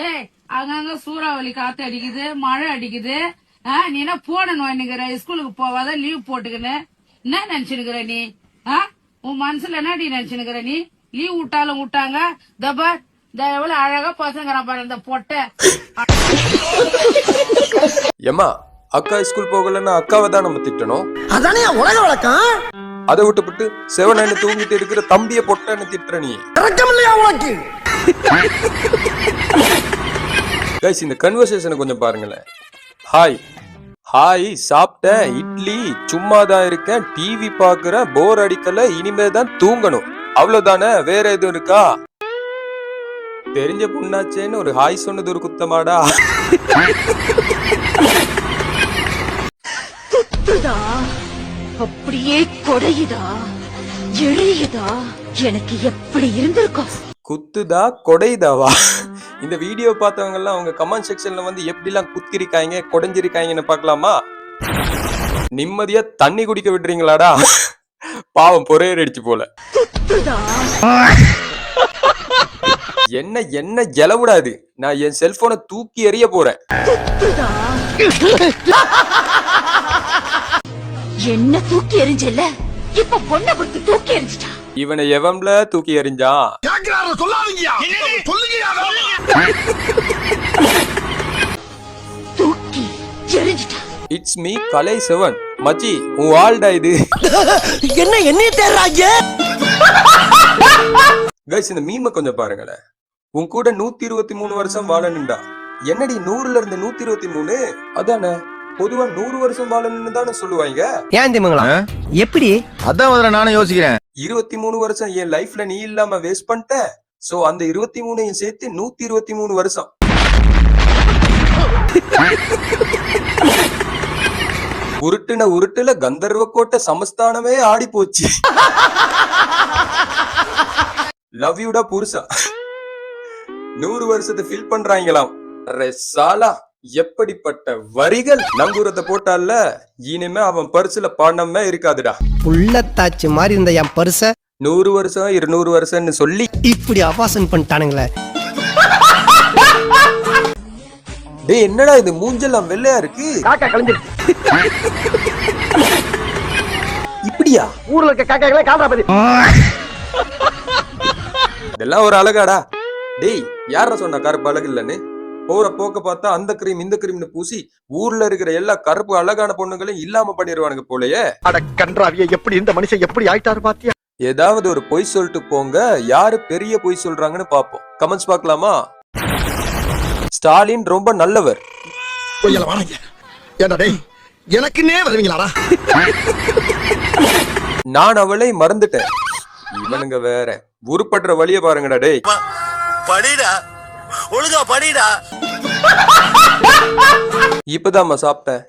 ஏய் அங்கங்க சூறாவளி காத்து அடிக்குது, மழை அடிக்குது. நீ என்ன போடணுங்கிற ஸ்கூலுக்கு போவாத லீவ் போட்டுக்கின்னு என்ன நினைச்சுனுக்குற நீ? உன் மனசுல என்ன நினைச்சுனுக்குற நீ? லீவ் விட்டாலும் விட்டாங்க. தபர் எவ்வளவு அழகா பசங்க பாரு இந்த பொட்டை. ஏமா அக்கா ஸ்கூல் போகலன்னா அக்காவை தான் நம்ம திட்டணும். அதானே உலக வழக்கம். அதை விட்டுவிட்டு செவனன்னு தூங்கிட்டு இருக்கிற தம்பிய பொட்டன்னு திட்டுற நீ. உனக்கு கைஸ் இந்த கன்வர்சேஷனை கொஞ்சம் பாருங்களேன். ஹாய் ஹாய், சாப்பிட்டேன், இட்லி, சும்மா தான் இருக்கேன், டிவி பாக்குறேன், போர் அடிக்கல, இனிமே தான் தூங்கணும், அவ்வளவுதானே, வேற எதுவும் இருக்கா? தெரிஞ்ச பொண்ணாச்சேன்னு ஒரு ஹாய் சொன்னது ஒரு குத்தமாடா? குத்துதா, அப்படியே கொடையுதா, எழியுதா, எனக்கு எப்படி இருந்திருக்கும்? குத்துதா கொடைதாவா? இந்த வீடியோ பார்த்தவங்க எல்லாம் அவங்க கமெண்ட் செக்ஷன்ல வந்து எப்படி எல்லாம் குத்திருக்காங்க கொடைஞ்சிருக்காங்கன்னு பாக்கலாமா? நிம்மதியா தண்ணி குடிக்க விடுறீங்களாடா? பாவம் பொறையர் அடிச்சு போல. என்ன என்ன ஜலவிடாது, நான் என் செல்போனை தூக்கி எறிய போறேன். என்ன தூக்கி எறிஞ்சல, இப்ப பொண்ணை கொடுத்து தூக்கி எறிஞ்சிட்டா. இவனை எவன்ல தூக்கி எறிஞ்சான்? தூக்கி எறிஞ்சிட்டா. இட்ஸ் மீ கலை செவன். மச்சி உன் வாழ்டா இது. என்ன தேர்றாங்க? கைஸ் இந்த மீமை கொஞ்சம் பாருங்களேன். உன் கூட 123 வருஷம் வாழணும்டா. என்னடி 100ல இருந்து 123? அதானே பொதுவா 100 வருஷம் வாழணும்னு தானே சொல்லுவாங்க. ஏன் திமுங்களா? எப்படி? அதான் நானும் யோசிக்கிறேன். 23 வருஷம் என் லைஃப்ல நீ இல்லாம வேஸ்ட் பண்ணிட்ட. சோ அந்த 23ஐயும் சேர்த்து 123 வருஷம். உருட்டுல கந்தர்வ கோட்டை சமஸ்தானமே ஆடி போச்சு. லவ் யூடா புருஷா. 100 வருஷத்தை ஃபீல் பண்றாங்களாம். ரெசாலா எப்படிப்பட்ட வரிகள். நங்கூரத்தை போட்டால இனிமே அவன் பர்சுல பணமே இருக்காதுடா. புள்ளத்தாச்சு மாதிரி இருந்த என் பர்ச 100 வருஷம் 200 வருஷம்னு சொல்லி இப்படி அபாசன் பண்ணிட்டானுங்களே. டேய் என்னடா இது, மூஞ்செல்லாம் வெள்ளையா இருக்கு. காக்கா கலந்துருச்சு. இப்படியா? ஊர்ல இருக்க காக்காக்களே காதா பத்தி. இதெல்லாம் ஒரு அழகாடா? டேய் யார சொன்னா கருப்பு அழகு இல்லன்னு? போற போக்க பார்த்தா அந்த கிரீம் இந்த கிரீம்னு பூசி ஊர்ல இருக்கிற எல்லா கருப்பு அழகான பொண்ணுங்களையும் இல்லாம பண்ணிடுவானுங்க போலயே. அட கன்றாவிய, எப்படி இந்த மனுஷன் எப்படி ஆயிட்டாரு பாத்தியா? ஏதாவது ஒரு பொய் சொல்லிட்டு போங்க. யாரு பெரிய பொய் சொல்றாங்கன்னு பாப்போம். கமெண்ட்ஸ் பார்க்கலாமா? ஸ்டாலின் ரொம்ப நல்லவர். எனக்குன்னே வருவீங்களாடா? நான் அவளை மறந்துட்டேன். இவனுங்க வேற உருப்படுற வழிய பாருங்கடா. டேய் படிடா, ஒழுங்கா படிடா. இப்பதாம்மா சாப்பிட்டேன்.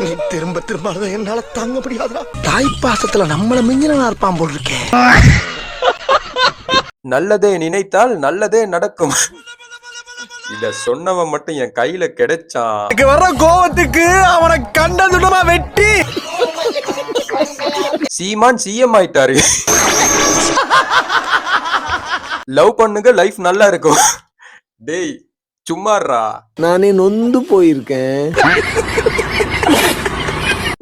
நீ திரும்ப திரும்ப என்னால தாங்க முடியாதுடா. தாய் பாசத்துல நம்மள மிஞ்சினா இருப்பான் போல் இருக்கே. நல்லதே நினைத்தால் நல்லதே நடக்கும். இத சொன்னவன் மட்டும் என் கையில கிடைச்சான். வர்ற கோவத்துக்கு அவனை கண்டதுடமா வெட்டி சீமான் சிஎம் ஆயிட்டாரு. லவ் பண்ணுங்க, லைஃப் நல்லா இருக்கும். டேய் சும்மாறா. நானே நொந்து போயிருக்கேன்.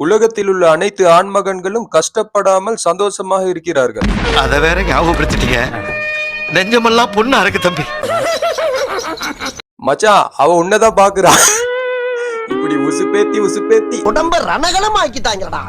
உலகத்தில் உள்ள அனைத்து ஆண்மகன்களும் கஷ்டப்படாமல் சந்தோஷமாக இருக்கிறார்கள். அத வேற ஞாபகப்படுத்திட்டீங்க. நெஞ்சமெல்லாம் பொண்ணா இருக்கு தம்பி. மச்சான் அவ உன்னதான் பாக்குறா. இப்படி உசுப்பேத்தி உடம்ப ரணகலம் ஆக்கிட்டாங்கடா.